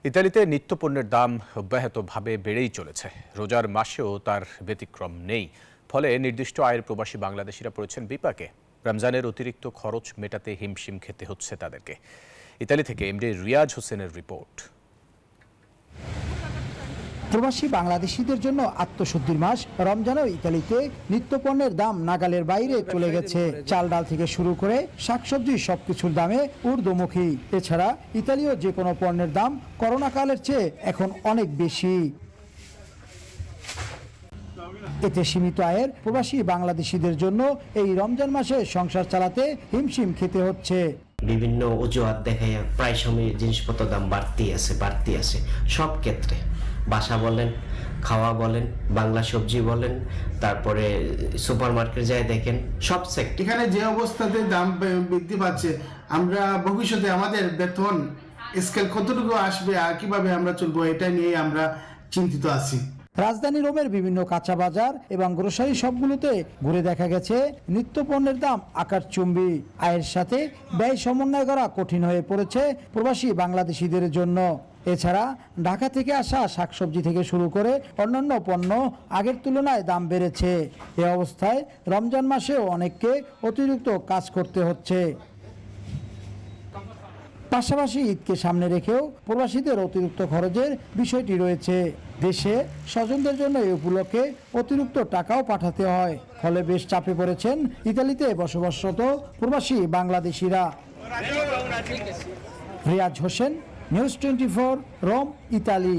ইতালিতে নিত্যপণ্যের দাম অব্যাহতভাবে বেড়েই চলেছে। রোজার মাসেও তার ব্যতিক্রম নেই। ফলে নির্দিষ্ট আয়ের প্রবাসী বাংলাদেশিরা পড়েছেন বিপাকে। রমজানের অতিরিক্ত খরচ মেটাতে হিমশিম খেতে হচ্ছে তাদেরকে। ইতালি থেকে এমডি রিয়াজ হোসেনের রিপোর্ট। প্রবাসী বাংলাদেশিদের জন্য আত্মশুদ্ধির মাস রমজানেও ইতালিতে নিত্যপণ্যের দাম নাগালের বাইরে চলে গেছে। চাল ডাল থেকে শুরু করে শাকসবজি সবকিছুর দামে ঊর্ধ্বমুখী। এছাড়া ইতালীয় যে কোনো পণ্যের দাম করোনাকালের চেয়ে এখন অনেক বেশি। এতে সীমিত আয়ের প্রবাসী বাংলাদেশিদের জন্য এই রমজান মাসে সংসার চালাতে হিমশিম খেতে হচ্ছে। বিভিন্ন অজুহাত দেখায় প্রায় সময় জিনিসপত্র দাম বাড়তি আছে সব ক্ষেত্রে। বাসা বলেন, খাওয়া বলেন, বাংলা সবজি বলেন, তারপরে সুপার মার্কেট যায় দেখেন সব সেক্টর। এখানে যে অবস্থাতে দাম বৃদ্ধি পাচ্ছে, আমরা ভবিষ্যতে আমাদের বেতন স্কেল কতটুকু আসবে আর কিভাবে আমরা চলবো, এটা নিয়ে আমরা চিন্তিত আছি। রাজধানী রোমের বিভিন্ন কাঁচা বাজার এবং গ্রোসারি শপগুলোতে ঘুরে দেখা গেছে নিত্যপণ্যের দাম আকাশচুম্বী। আয়ের সাথে ব্যয় সমন্বয় করা কঠিন হয়ে পড়েছে প্রবাসী বাংলাদেশিদের জন্য। এছাড়া ঢাকা থেকে আসা শাকসবজি থেকে শুরু করে অন্যান্য পণ্য আগের তুলনায় দাম বেড়েছে। এ অবস্থায় রমজান মাসেও অনেককে অতিরিক্ত কাজ করতে হচ্ছে। পাশাপাশি ঈদকে সামনে রেখেও প্রবাসীদের অতিরিক্ত খরচের বিষয়টি রয়েছে। দেশে স্বজনদের জন্য এই উপলক্ষে অতিরিক্ত টাকাও পাঠাতে হয়। ফলে বেশ চাপে পড়েছেন ইতালিতে বসবাসরত প্রবাসী বাংলাদেশিরা। Riaz Hossain, news 24, Rome, Italy.